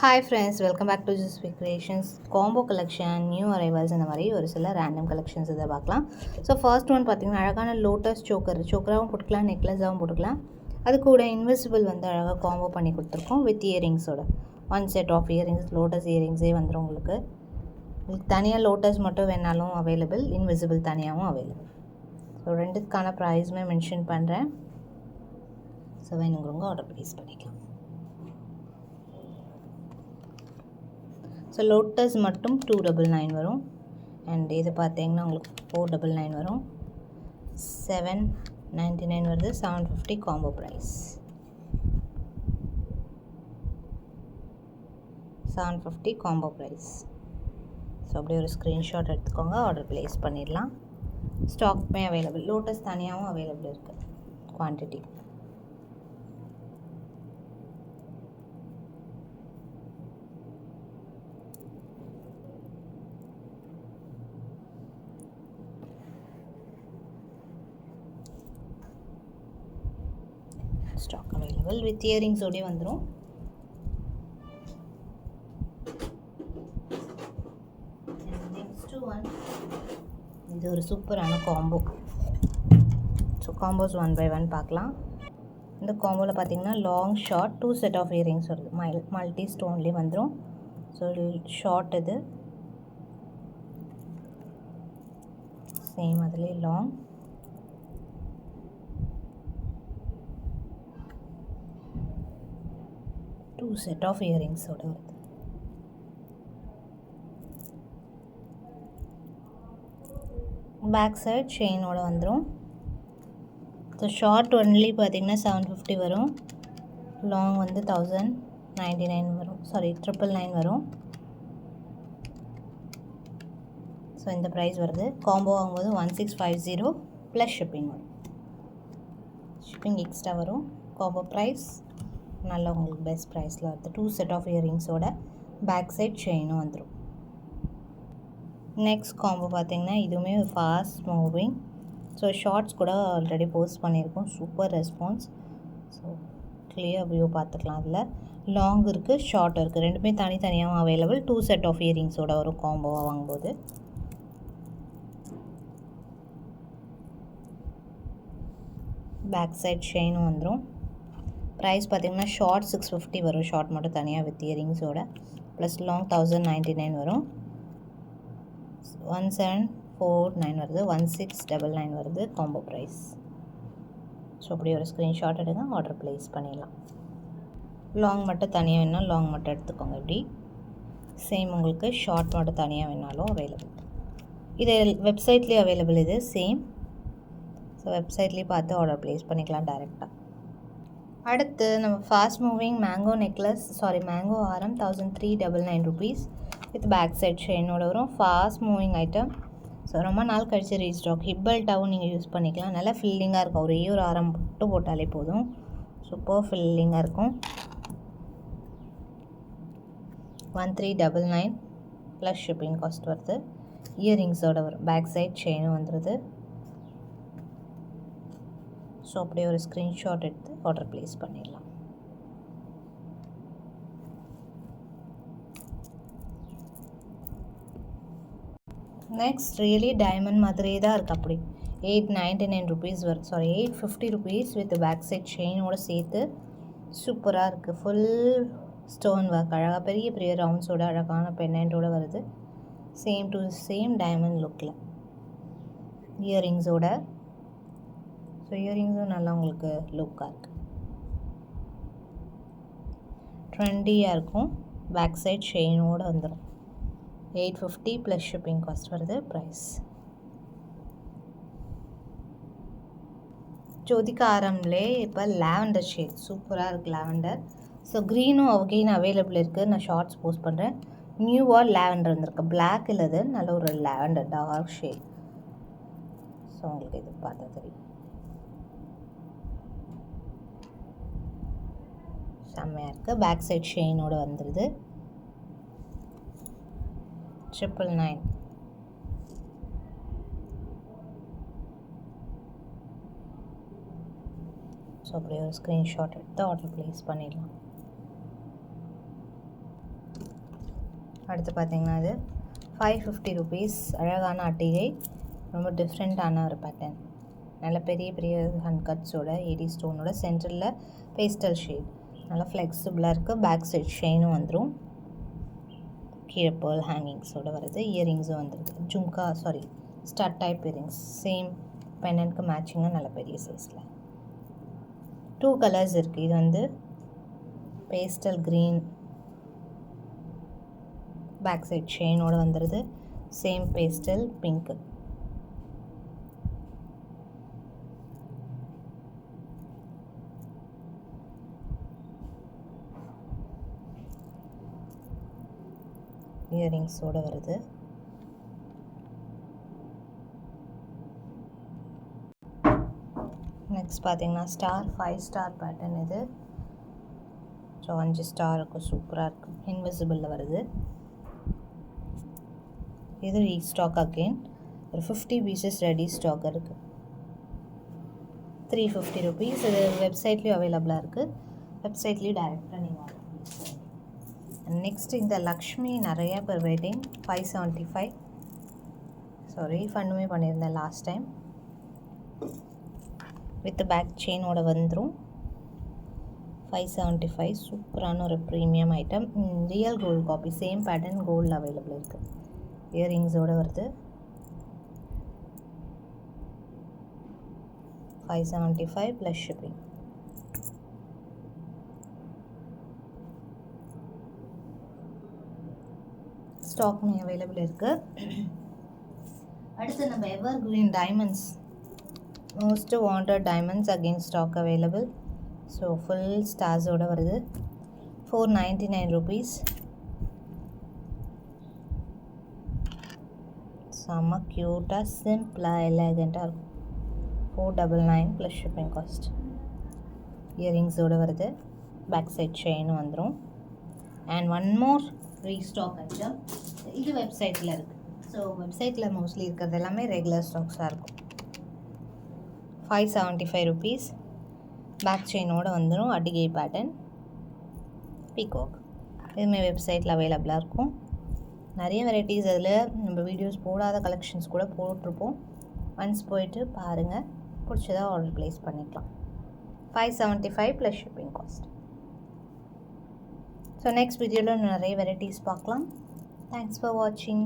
Hi friends, welcome back to ஜிஸ்பி creations. Combo collection, new arrivals இந்த மாதிரி ஒரு சில ரேண்டம் கலெக்ஷன்ஸ் இதை பார்க்கலாம். ஸோ ஃபர்ஸ்ட் ஒன் பார்த்திங்கன்னா அழகான லோட்டஸ் சோக்கராகவும் போட்டுக்கலாம், நெக்லஸாகவும் போட்டுக்கலாம். அது கூட இன்விசிபிள் வந்து அழகாக காம்போ பண்ணி கொடுத்துருக்கோம் வித் இயரிங்ஸோட. One set of earrings, lotus இயரிங்ஸே வந்துடும் உங்களுக்கு. தனியாக லோட்டஸ் மட்டும் வேணாலும் அவைலபிள், இன்விசிபிள் தனியாகவும் அவைலபிள். ஸோ ரெண்டுக்கான ப்ரைஸுமே மென்ஷன் பண்ணுறேன். ஸோ வேணுங்கிறவங்க ஆர்டர் ப்ளேஸ் பண்ணிக்கலாம். ஸோ லோட்டஸ் மட்டும் 299 வரும். அண்ட் இது பார்த்தீங்கன்னா உங்களுக்கு 499 வரும். 799 வருது. 750 combo price. 750 combo price. So அப்படியே ஒரு ஸ்க்ரீன்ஷாட் எடுத்துக்கோங்க, ஆர்டர் ப்ளேஸ் பண்ணிடலாம். ஸ்டாக்மே அவைலபிள், லோட்டஸ் தனியாகவும் அவைலபிள் இருக்குது குவான்டிட்டி. ஸ்டாக் அவைலபிள் வித் இயரிங்ஸோடய வந்துடும். நெக்ஸ்ட் ஒன், இது ஒரு சூப்பரான காம்போ. ஸோ காம்போஸ் 1 by 1 பார்க்கலாம். இந்த காம்போவில் பார்த்தீங்கன்னா long short 2 set of earrings வருது. மல்டி ஸ்டோன்லேயே வந்துடும். ஸோ ஷார்ட் இது சேம், அதுலேயே லாங். டூ செட் ஆஃப் இயரிங்ஸோடு வருது. பேக் சைட் செயினோடு வந்துடும். ஸோ ஷார்ட் ஒன்லி பார்த்திங்கன்னா 750 வரும். லாங் வந்து 1099 வரும், சாரி 999 வரும். ஸோ இந்த ப்ரைஸ் வருது. காம்போ ஆகும்போது 1650 ப்ளஸ் ஷிப்பிங் வரும். ஷிப்பிங் எக்ஸ்ட்ரா வரும். காம்போ ப்ரைஸ் நல்ல உங்களுக்கு பெஸ்ட் ப்ரைஸில் வருது. 2 செட் ஆஃப் இயரிங்ஸோட பேக் சைட் செயினும் வந்துடும். நெக்ஸ்ட் காம்போ பார்த்திங்கன்னா இதுவுமே ஃபாஸ்ட் மூவிங். ஸோ ஷார்ட்ஸ் கூட ஆல்ரெடி போஸ்ட் பண்ணியிருக்கோம், super response. So clear view பார்த்துக்கலாம். அதில் லாங் இருக்குது, ஷார்ட் இருக்குது, ரெண்டுமே தனித்தனியாகவும் அவைலபிள். 2 செட் ஆஃப் இயரிங்ஸோட ஒரு காம்போவாக வாங்கும்போது பேக் சைட் செயினும் வந்துடும். ப்ரைஸ் பார்த்திங்கன்னா ஷார்ட் 650 வரும், ஷார்ட் மட்டும் தனியாக வித் இயரிங்ஸோட. ப்ளஸ் லாங் 1099 வரும். 1749 வருது. 1699 வருது காம்போ ப்ரைஸ். ஸோ அப்படி ஒரு ஸ்க்ரீன்ஷாட் எடுங்க, ஆர்டர் ப்ளேஸ் பண்ணிடலாம். லாங் மட்டும் தனியாக வேணால் லாங் மட்டும் எடுத்துக்கோங்க. இப்படி சேம் உங்களுக்கு ஷார்ட் மட்டும் தனியாக வேணாலும் அவைலபிள். இது வெப்சைட்லேயே அவைலபிள். இது சேம். ஸோ வெப்சைட்லேயே பார்த்து ஆர்டர் ப்ளேஸ் பண்ணிக்கலாம் டைரெக்டாக. அடுத்து நம்ம fast moving mango necklace, mango ஆரம் 1399 ருபீஸ் வித் பேக் சைட் செயினோட வரும். Fast moving item. ஸோ ரொம்ப நாள் கழிச்சு ரீஸ்டாக். ஹிப்பல்ட்டாகவும் நீங்கள் யூஸ் பண்ணிக்கலாம். நல்லா ஃபில்லிங்காக இருக்கும். ஒரே ஒரு ஆரம் மட்டும் போட்டாலே போதும், சூப்பர் ஃபில்லிங்காக இருக்கும். 1399 ப்ளஸ் ஷிப்பிங் காஸ்ட் வருது. இயரிங்ஸோட வரும். பேக் சைட் செயினும் வந்துடுது. ஸோ அப்படியே ஒரு ஸ்க்ரீன்ஷாட் எடுத்து ஆர்டர் ப்ளேஸ் பண்ணிடலாம். நெக்ஸ்ட் ரியலி டைமண்ட் மாதிரியே தான் இருக்குது. அப்படி 899 ருபீஸ் வருது, 850 ருபீஸ் வித் பேக் சைட் செயினோடு சேர்த்து சூப்பராக இருக்குது. ஃபுல் ஸ்டோன் ஒர்க், அழகாக பெரிய பெரிய ரவுண்ட்ஸோட அழகான பெண்டன்ட்டோடு வருது. சேம் டு சேம் டைமண்ட் லுக்கில் இயரிங்ஸோட. ஸோ இயரிங்ஸும் நல்லா உங்களுக்கு லுக்காக இருக்குது, ட்ரெண்டியாக இருக்கும். பேக் சைட் செயினோடு வந்துடும். 850 ப்ளஸ் ஷிப்பிங் காஸ்ட் வருது ப்ரைஸ். ஜோதிகா ஆரம்லே இப்போ லாவெண்டர் ஷேட் சூப்பராக இருக்குது லாவெண்டர். ஸோ க்ரீனும் அகெயின் அவைலபிள் இருக்குது. நான் ஷார்ட்ஸ் போஸ்ட் பண்ணுறேன். நியூவாக லாவெண்டர் வந்திருக்கு. பிளாக் இல்லது, நல்ல ஒரு லாவெண்டர் டார்க் ஷேட். ஸோ உங்களுக்கு இது பார்த்தா தெரியும், செம்மையாக இருக்குது. பேக் சைட் செயினோடு வந்துடுது. 999. ஸோ அப்படியே ஒரு ஸ்க்ரீன்ஷாட் எடுத்து ஆர்டர் ப்ளேஸ் பண்ணிடலாம். அடுத்து பார்த்திங்கன்னா இது 550 rupees. அழகான அட்டிகை, ரொம்ப டிஃப்ரெண்ட்டான ஒரு பேட்டர்ன். நல்ல பெரிய பெரிய ஹன்கட்ஸோட ஏடி ஸ்டோனோட சென்டரில் பேஸ்டல் ஷேட், நல்லா ஃப்ளெக்சிபிளாக இருக்குது. பேக் சைட் ஷெயினும் வந்துடும். கீழே பேர்ல் ஹேங்கிங்ஸோடு வருது. இயரிங்ஸும் வந்துடுது. Jhumka stud type earrings. Same பெண்டன்ட்க்கு மேட்சிங்காக நல்ல பெரிய சைஸில் 2 கலர்ஸ் இருக்குது. இது வந்து பேஸ்டல் க்ரீன், பேக் சைட் ஷெயினோடு வந்துடுது. Same pastel pink. இயரிங்ஸோடு வருது. நெக்ஸ்ட் பார்த்தீங்கன்னா ஸ்டார் 5 ஸ்டார் பேட்டர்ன். இது ஸோ 5 ஸ்டார் இருக்கும். சூப்பராக இருக்கும். இன்விசிபிளில் வருது. இது ரீஸ்டாக் அகெயின். ஒரு 50 பீசஸ் ரெடி ஸ்டாக் இருக்குது. 350 rupees. இது வெப்சைட்லேயும் அவைலபிளாக இருக்குது. வெப்சைட்லேயும் டைரெக்டாக நீங்கள் ஆர்டர் பண்ணிக்கலாம். நெக்ஸ்ட் இந்த லக்ஷ்மி நிறைய பேர் வெயிட்டிங். 575. ஸோ ரீஃபண்டுமே பண்ணியிருந்தேன் லாஸ்ட் டைம். வித் பேக் செயினோட வந்துடும். 575. சூப்பரான ஒரு premium item. Real gold copy. Same pattern கோல்டில் அவைலபிள் இருக்குது. இயரிங்ஸோடு வருது. 575 ப்ளஸ் ஷிப்பிங். ஸ்டாக்மே அவைலபிள் இருக்குது. அடுத்து நம்ம evergreen diamonds, most wanted diamonds again stock available. So full ஸ்டார்ஸோடு வருது. 499 rupees. செம்ம க்யூட்டாக சிம்பிளாக எலகண்ட்டாக இருக்கும். 499 ப்ளஸ் ஷிப்பிங் காஸ்ட். இயரிங்ஸோடு வருது. பேக் சைட் செயினும் வந்துடும். And one more restock item. இது வெப்சைட்டில் இருக்குது. ஸோ வெப்சைட்டில் மோஸ்ட்லி இருக்கிறது எல்லாமே ரெகுலர் ஸ்டாக்ஸாக இருக்கும். 575 rupees. பேக் செயினோடு வந்துடும். அடிகை பேட்டர்ன், பீகாக். இதுவுமே வெப்சைட்டில் அவைலபிளாக இருக்கும். நிறைய வெரைட்டிஸ் அதில் நம்ம வீடியோஸ் போடாத கலெக்ஷன்ஸ் கூட போட்டிருப்போம். ஒன்ஸ் போயிட்டு பாருங்கள், பிடிச்சதா ஆர்டர் ப்ளேஸ் பண்ணிக்கலாம். 575 plus shipping cost. So next வீடியோவில் நிறைய வெரைட்டிஸ் பார்க்கலாம். தேங்க்ஸ் ஃபார் வாட்சிங்.